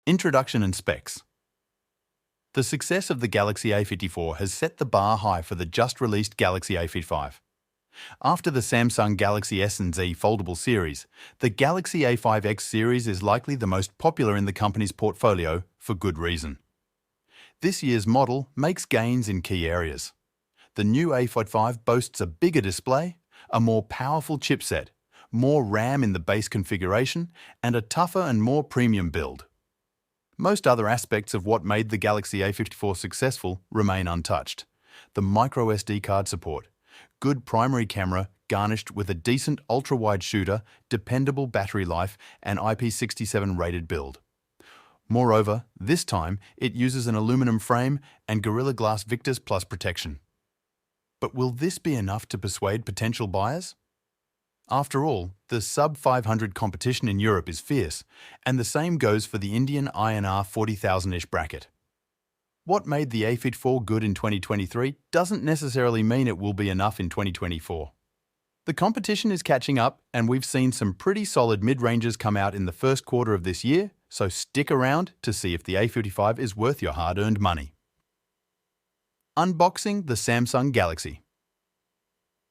Introduction and specs. The success of the Galaxy A54 has set the bar high for the just-released Galaxy A55. After the Samsung Galaxy S and Z foldable series, the Galaxy A5X series is likely the most popular in the company's portfolio for good reason. This year's model makes gains in key areas. The new A55 boasts a bigger display, a more powerful chipset, more RAM in the base configuration, and a tougher and more premium build. Most other aspects of what made the Galaxy A54 successful remain untouched. The microSD card support, good primary camera garnished with a decent ultra-wide shooter, dependable battery life, and IP67 rated build. Moreover, this time it uses an aluminum frame and Gorilla Glass Victus Plus protection. But will this be enough to persuade potential buyers? After all, the sub-500 competition in Europe is fierce, and the same goes for the Indian INR 40,000-ish bracket. What made the A54 good in 2023 doesn't necessarily mean it will be enough in 2024. The competition is catching up, and we've seen some pretty solid mid-ranges come out in the first quarter of this year, so stick around to see if the A55 is worth your hard-earned money. Unboxing the Samsung Galaxy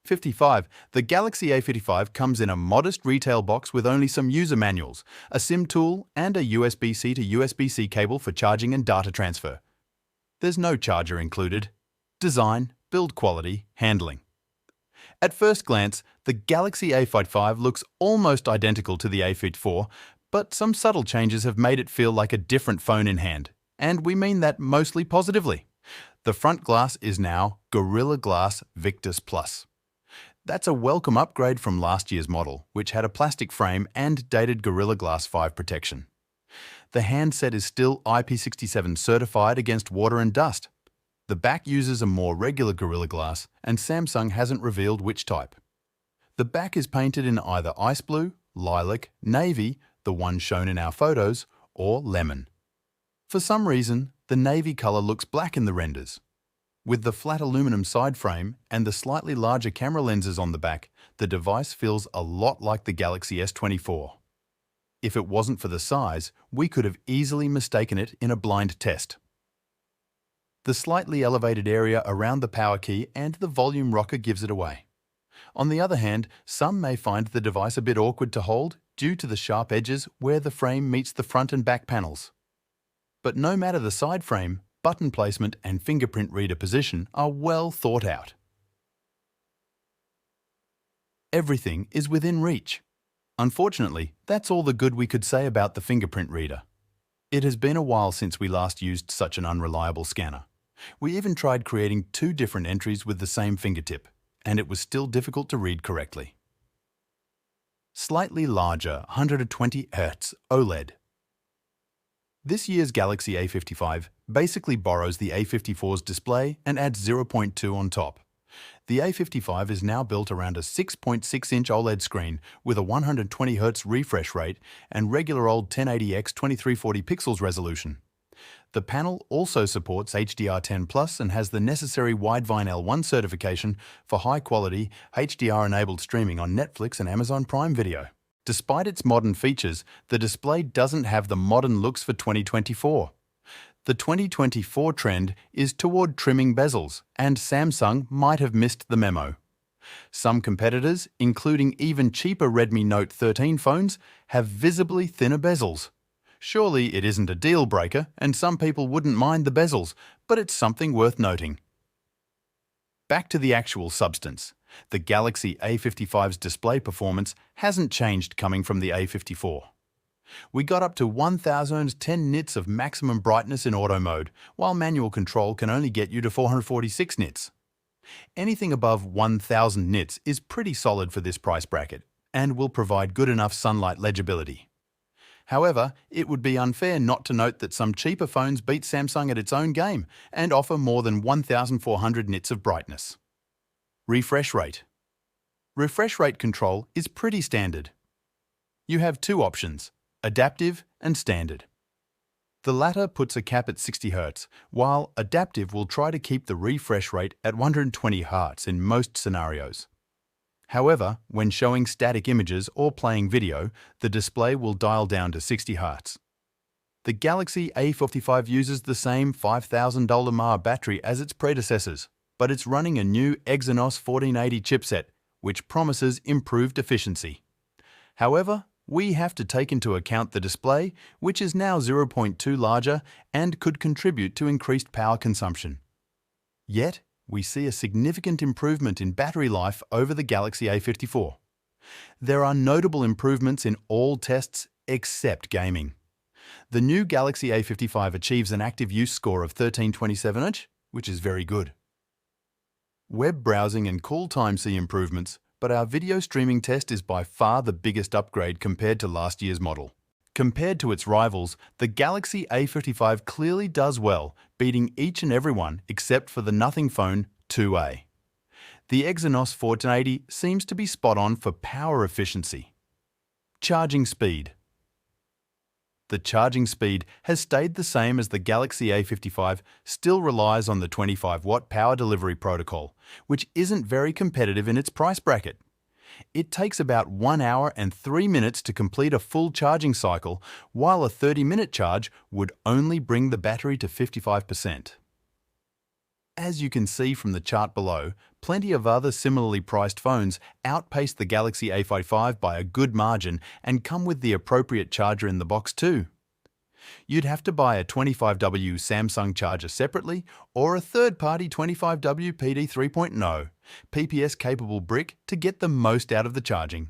55. The Galaxy A55 comes in a modest retail box with only some user manuals, a SIM tool, and a USB-C to USB-C cable for charging and data transfer. There's no charger included. Design, build quality, handling. At first glance, the Galaxy A55 looks almost identical to the A54, but some subtle changes have made it feel like a different phone in hand, and we mean that mostly positively. The front glass is now Gorilla Glass Victus Plus. That's a welcome upgrade from last year's model, which had a plastic frame and dated Gorilla Glass 5 protection. The handset is still IP67 certified against water and dust. The back uses a more regular Gorilla Glass, and Samsung hasn't revealed which type. The back is painted in either ice blue, lilac, navy, the one shown in our photos, or lemon. For some reason, the navy color looks black in the renders. With the flat aluminum side frame and the slightly larger camera lenses on the back, the device feels a lot like the Galaxy S24. If it wasn't for the size, we could have easily mistaken it in a blind test. The slightly elevated area around the power key and the volume rocker gives it away. On the other hand, some may find the device a bit awkward to hold due to the sharp edges where the frame meets the front and back panels. But no matter the side frame, button placement and fingerprint reader position are well thought out. Everything is within reach. Unfortunately, that's all the good we could say about the fingerprint reader. It has been a while since we last used such an unreliable scanner. We even tried creating 2 different entries with the same fingertip, and it was still difficult to read correctly. Slightly larger 120Hz OLED. This year's Galaxy A55 basically borrows the A54's display and adds 0.2 on top. The A55 is now built around a 6.6-inch OLED screen with a 120Hz refresh rate and regular old 1080x 2340 pixels resolution. The panel also supports HDR10+ and has the necessary Widevine L1 certification for high-quality, HDR-enabled streaming on Netflix and Amazon Prime Video. Despite its modern features, the display doesn't have the modern looks for 2024. The 2024 trend is toward trimming bezels, and Samsung might have missed the memo. Some competitors, including even cheaper Redmi Note 13 phones, have visibly thinner bezels. Surely it isn't a deal breaker, and some people wouldn't mind the bezels, but it's something worth noting. Back to the actual substance. The Galaxy A55's display performance hasn't changed coming from the A54. We got up to 1010 nits of maximum brightness in auto mode, while manual control can only get you to 446 nits. Anything above 1000 nits is pretty solid for this price bracket, and will provide good enough sunlight legibility. However, it would be unfair not to note that some cheaper phones beat Samsung at its own game and offer more than 1400 nits of brightness. Refresh rate. Refresh rate control is pretty standard. You have 2 options, adaptive and standard. The latter puts a cap at 60 Hz, while adaptive will try to keep the refresh rate at 120 Hz in most scenarios. However, when showing static images or playing video, the display will dial down to 60 Hz. The Galaxy A55 uses the same $5,000 mAh battery as its predecessors, but it's running a new Exynos 1480 chipset, which promises improved efficiency. However, we have to take into account the display, which is now 0.2 larger and could contribute to increased power consumption. Yet, we see a significant improvement in battery life over the Galaxy A54. There are notable improvements in all tests except gaming. The new Galaxy A55 achieves an active use score of 1327, which is very good. Web browsing and call time see improvements, but our video streaming test is by far the biggest upgrade compared to last year's model. Compared to its rivals, the Galaxy A55 clearly does well, beating each and every one except for the Nothing Phone 2A. The Exynos 1480 seems to be spot on for power efficiency. Charging speed. The charging speed has stayed the same as the Galaxy A55, still relies on the 25-watt power delivery protocol, which isn't very competitive in its price bracket. It takes about 1 hour and 3 minutes to complete a full charging cycle, while a 30-minute charge would only bring the battery to 55%. As you can see from the chart below, plenty of other similarly priced phones outpace the Galaxy A55 by a good margin and come with the appropriate charger in the box too. You'd have to buy a 25W Samsung charger separately or a third-party 25W PD 3.0 PPS-capable brick to get the most out of the charging.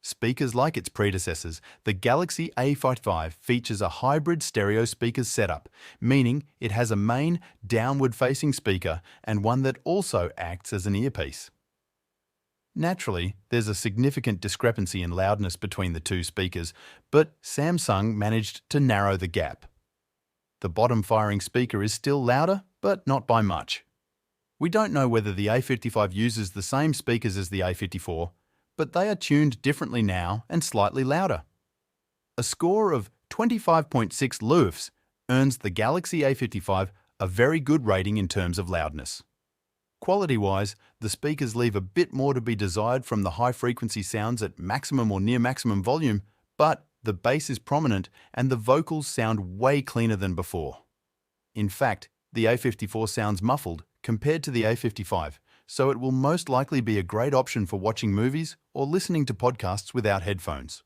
Speakers like its predecessors, the Galaxy A55 features a hybrid stereo speakers setup, meaning it has a main downward-facing speaker and one that also acts as an earpiece. Naturally, there's a significant discrepancy in loudness between the two speakers, but Samsung managed to narrow the gap. The bottom-firing speaker is still louder, but not by much. We don't know whether the A55 uses the same speakers as the A54, but they are tuned differently now and slightly louder. A score of 25.6 LUFS earns the Galaxy A55 a very good rating in terms of loudness. Quality-wise, the speakers leave a bit more to be desired from the high-frequency sounds at maximum or near maximum volume, but the bass is prominent and the vocals sound way cleaner than before. In fact, the A54 sounds muffled compared to the A55, so it will most likely be a great option for watching movies or listening to podcasts without headphones.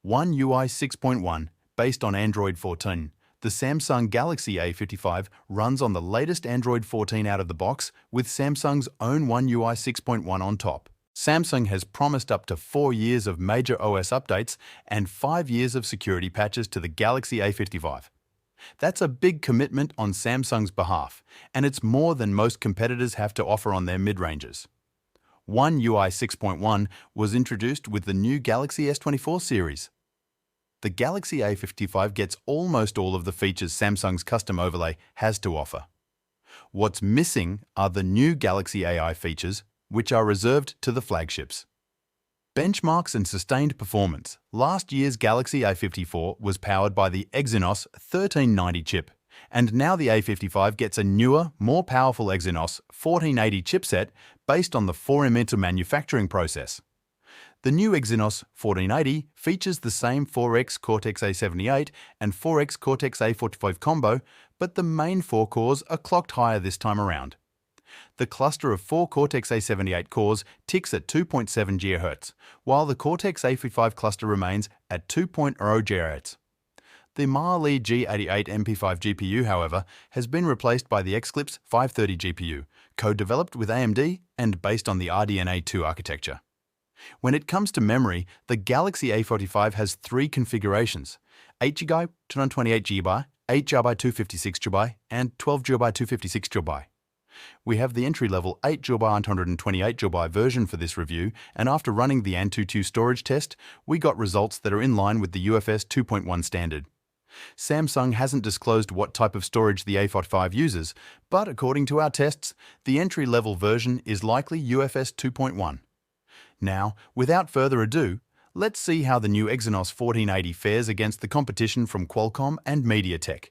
One UI 6.1, based on Android 14, the Samsung Galaxy A55 runs on the latest Android 14 out of the box with Samsung's own One UI 6.1 on top. Samsung has promised up to 4 years of major OS updates and 5 years of security patches to the Galaxy A55. That's a big commitment on Samsung's behalf, and it's more than most competitors have to offer on their mid-ranges. One UI 6.1 was introduced with the new Galaxy S24 series. The Galaxy A55 gets almost all of the features Samsung's custom overlay has to offer. What's missing are the new Galaxy AI features, which are reserved to the flagships. Benchmarks and sustained performance. Last year's Galaxy A54 was powered by the Exynos 1390 chip, and now the A55 gets a newer, more powerful Exynos 1480 chipset based on the 4nm manufacturing process. The new Exynos 1480 features the same 4X Cortex-A78 and 4X Cortex-A45 combo, but the main 4 cores are clocked higher this time around. The cluster of 4 Cortex-A78 cores ticks at 2.7 GHz, while the Cortex-A55 cluster remains at 2.0 GHz. The Mali G88 MP5 GPU, however, has been replaced by the Xclipse 530 GPU, co-developed with AMD and based on the RDNA 2 architecture. When it comes to memory, the Galaxy A45 has 3 configurations: 8GB, 228GB, 8GB, 256GB, and 12GB, 256GB. We have the entry-level 8GB and 128GB version for this review, and after running the Antutu storage test, we got results that are in line with the UFS 2.1 standard. Samsung hasn't disclosed what type of storage the A45 uses, but according to our tests, the entry-level version is likely UFS 2.1. Now, without further ado, let's see how the new Exynos 1480 fares against the competition from Qualcomm and MediaTek.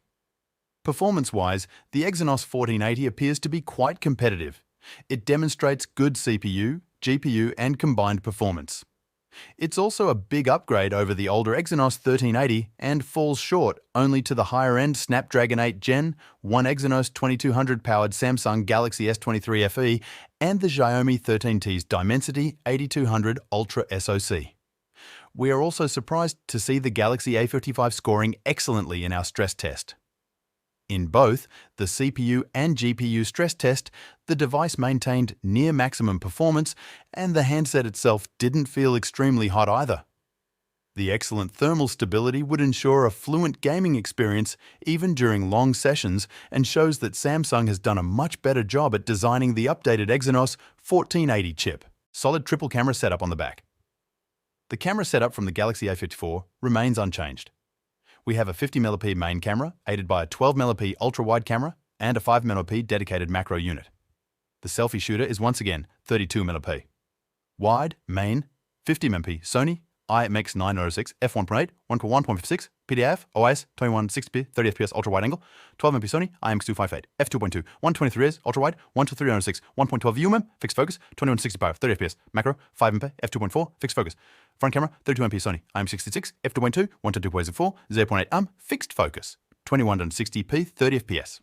Performance-wise, the Exynos 1480 appears to be quite competitive. It demonstrates good CPU, GPU, and combined performance. It's also a big upgrade over the older Exynos 1380 and falls short only to the higher-end Snapdragon 8 Gen, one Exynos 2200 powered Samsung Galaxy S23 FE, and the Xiaomi 13T's Dimensity 8200 Ultra SoC. We are also surprised to see the Galaxy A55 scoring excellently in our stress test. In both the CPU and GPU stress test, the device maintained near maximum performance, and the handset itself didn't feel extremely hot either. The excellent thermal stability would ensure a fluent gaming experience even during long sessions, and shows that Samsung has done a much better job at designing the updated Exynos 1480 chip. Solid triple camera setup on the back. The camera setup from the Galaxy A54 remains unchanged. We have a 50mm main camera, aided by a 12mm ultra-wide camera and a 5mm dedicated macro unit. The selfie shooter is once again 32mm. Wide, main, 50mm Sony IMX906 f1.8, 1.1.56, PDAF, OIS, 2160p, 30fps ultra-wide angle, 12MP Sony IMX258, f2.2, 123s ultra-wide, 1-306, 1.12 UMM, fixed focus, 2160 power, 30fps, macro, 5MP, f2.4, fixed focus. Front camera, 32MP Sony IMX66, f2.2, 1-2.4, 0.8 fixed focus, 2160p, 30fps.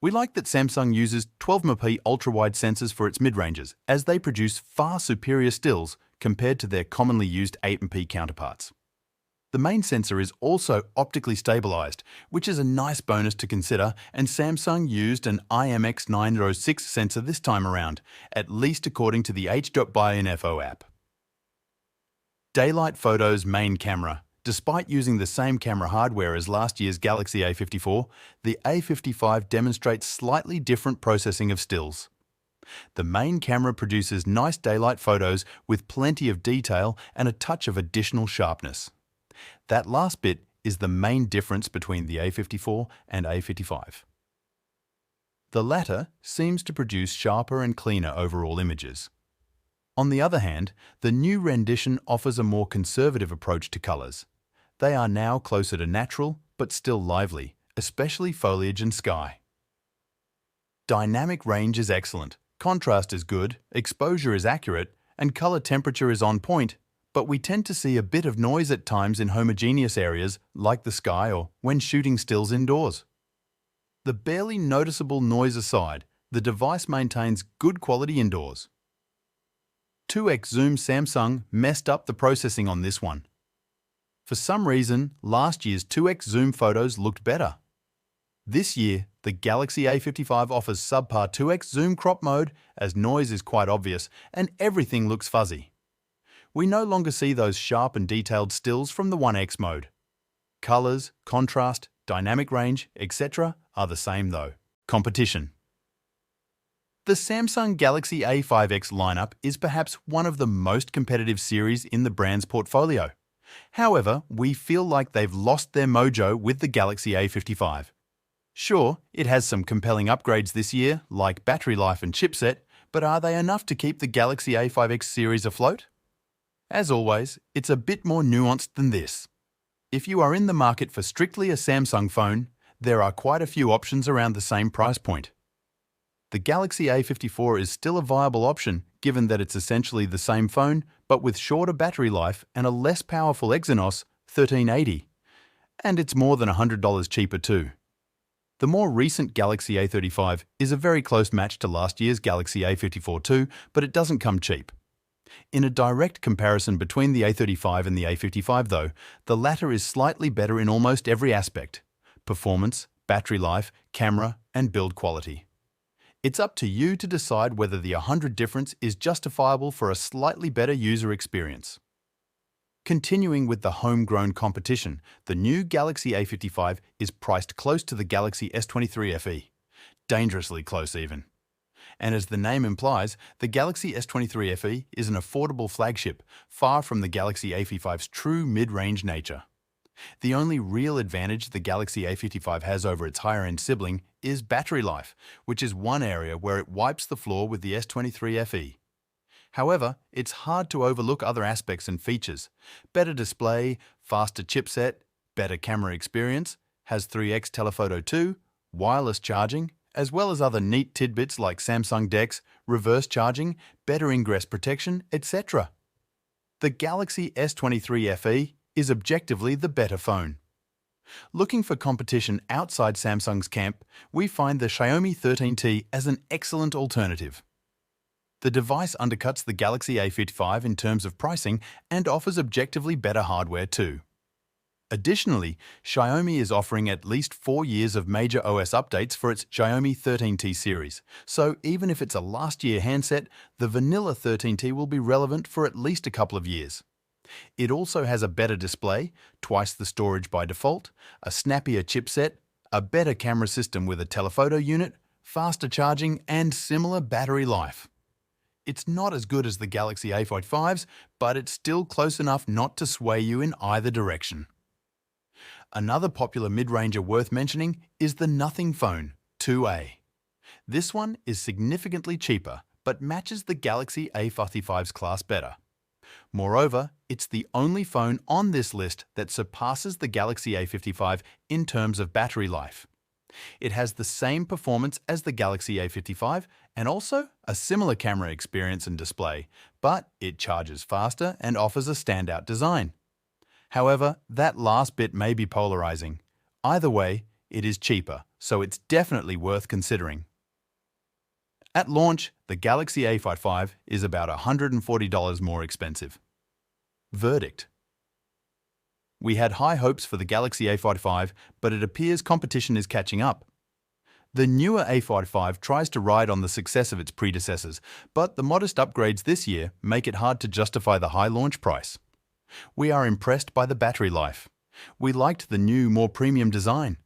We like that Samsung uses 12MP ultra-wide sensors for its mid-ranges, as they produce far superior stills compared to their commonly used 8MP counterparts. The main sensor is also optically stabilized, which is a nice bonus to consider, and Samsung used an IMX906 sensor this time around, at least according to the H.Bioinfo app. Daylight Photo's main camera. Despite using the same camera hardware as last year's Galaxy A54, the A55 demonstrates slightly different processing of stills. The main camera produces nice daylight photos with plenty of detail and a touch of additional sharpness. That last bit is the main difference between the A54 and A55. The latter seems to produce sharper and cleaner overall images. On the other hand, the new rendition offers a more conservative approach to colors. They are now closer to natural, but still lively, especially foliage and sky. Dynamic range is excellent, contrast is good, exposure is accurate, and color temperature is on point, but we tend to see a bit of noise at times in homogeneous areas like the sky or when shooting stills indoors. The barely noticeable noise aside, the device maintains good quality indoors. 2x zoom Samsung messed up the processing on this one. For some reason, last year's 2x zoom photos looked better. This year, the Galaxy A55 offers subpar 2x zoom crop mode, as noise is quite obvious and everything looks fuzzy. We no longer see those sharp and detailed stills from the 1x mode. Colors, contrast, dynamic range, etc. are the same though. Competition. The Samsung Galaxy A5X lineup is perhaps one of the most competitive series in the brand's portfolio. However, we feel like they've lost their mojo with the Galaxy A55. Sure, it has some compelling upgrades this year, like battery life and chipset, but are they enough to keep the Galaxy A5X series afloat? As always, it's a bit more nuanced than this. If you are in the market for strictly a Samsung phone, there are quite a few options around the same price point. The Galaxy A54 is still a viable option, given that it's essentially the same phone, but with shorter battery life and a less powerful Exynos 1380. And it's more than $100 cheaper too. The more recent Galaxy A35 is a very close match to last year's Galaxy A54 too, but it doesn't come cheap. In a direct comparison between the A35 and the A55 though, the latter is slightly better in almost every aspect: performance, battery life, camera, and build quality. It's up to you to decide whether the $100 difference is justifiable for a slightly better user experience. Continuing with the homegrown competition, the new Galaxy A55 is priced close to the Galaxy S23 FE. Dangerously close even. And as the name implies, the Galaxy S23 FE is an affordable flagship, far from the Galaxy A55's true mid-range nature. The only real advantage the Galaxy A55 has over its higher-end sibling is battery life, which is one area where it wipes the floor with the S23 FE. However, it's hard to overlook other aspects and features. Better display, faster chipset, better camera experience, has 3x telephoto 2, wireless charging, as well as other neat tidbits like Samsung DeX, reverse charging, better ingress protection, etc. The Galaxy S23 FE is objectively the better phone. Looking for competition outside Samsung's camp, we find the Xiaomi 13T as an excellent alternative. The device undercuts the Galaxy A55 in terms of pricing and offers objectively better hardware too. Additionally, Xiaomi is offering at least 4 years of major OS updates for its Xiaomi 13T series, so even if it's a last-year handset, the vanilla 13T will be relevant for at least a couple of years. It also has a better display, twice the storage by default, a snappier chipset, a better camera system with a telephoto unit, faster charging, and similar battery life. It's not as good as the Galaxy A55s, but it's still close enough not to sway you in either direction. Another popular mid-ranger worth mentioning is the Nothing Phone 2A. This one is significantly cheaper, but matches the Galaxy A55's class better. Moreover, it's the only phone on this list that surpasses the Galaxy A55 in terms of battery life. It has the same performance as the Galaxy A55 and also a similar camera experience and display, but it charges faster and offers a standout design. However, that last bit may be polarizing. Either way, it is cheaper, so it's definitely worth considering. At launch, the Galaxy A55 is about $140 more expensive. Verdict: we had high hopes for the Galaxy A55, but it appears competition is catching up. The newer A55 tries to ride on the success of its predecessors, but the modest upgrades this year make it hard to justify the high launch price. We are impressed by the battery life. We liked the new, more premium design.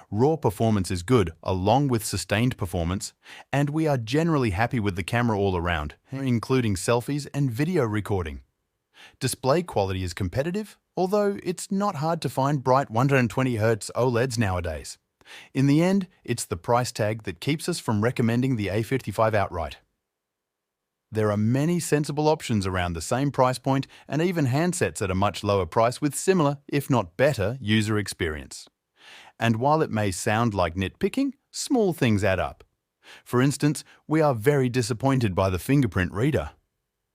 Raw performance is good, along with sustained performance, and we are generally happy with the camera all around, including selfies and video recording. Display quality is competitive, although it's not hard to find bright 120Hz OLEDs nowadays. In the end, it's the price tag that keeps us from recommending the A55 outright. There are many sensible options around the same price point and even handsets at a much lower price with similar, if not better, user experience. And while it may sound like nitpicking, small things add up. For instance, we are very disappointed by the fingerprint reader.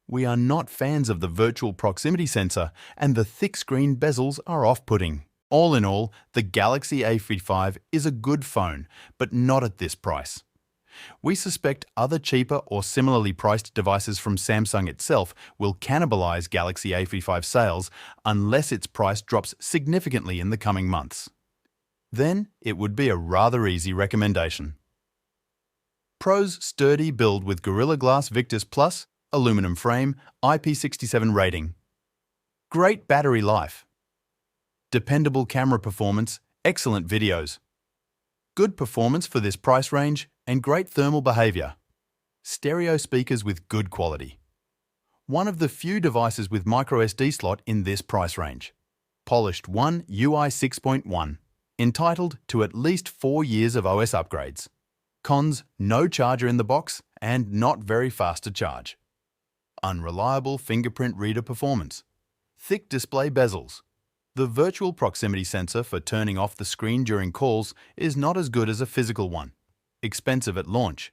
We are not fans of the virtual proximity sensor, and the thick screen bezels are off-putting. All in all, the Galaxy A55 is a good phone, but not at this price. We suspect other cheaper or similarly priced devices from Samsung itself will cannibalize Galaxy A55 sales unless its price drops significantly in the coming months. Then it would be a rather easy recommendation. Pros: sturdy build with Gorilla Glass Victus Plus, aluminum frame, IP67 rating. Great battery life. Dependable camera performance, excellent videos. Good performance for this price range and great thermal behavior. Stereo speakers with good quality. One of the few devices with microSD slot in this price range. Polished One UI 6.1. Entitled to at least 4 years of OS upgrades. Cons: no charger in the box and not very fast to charge. Unreliable fingerprint reader performance. Thick display bezels. The virtual proximity sensor for turning off the screen during calls is not as good as a physical one. Expensive at launch.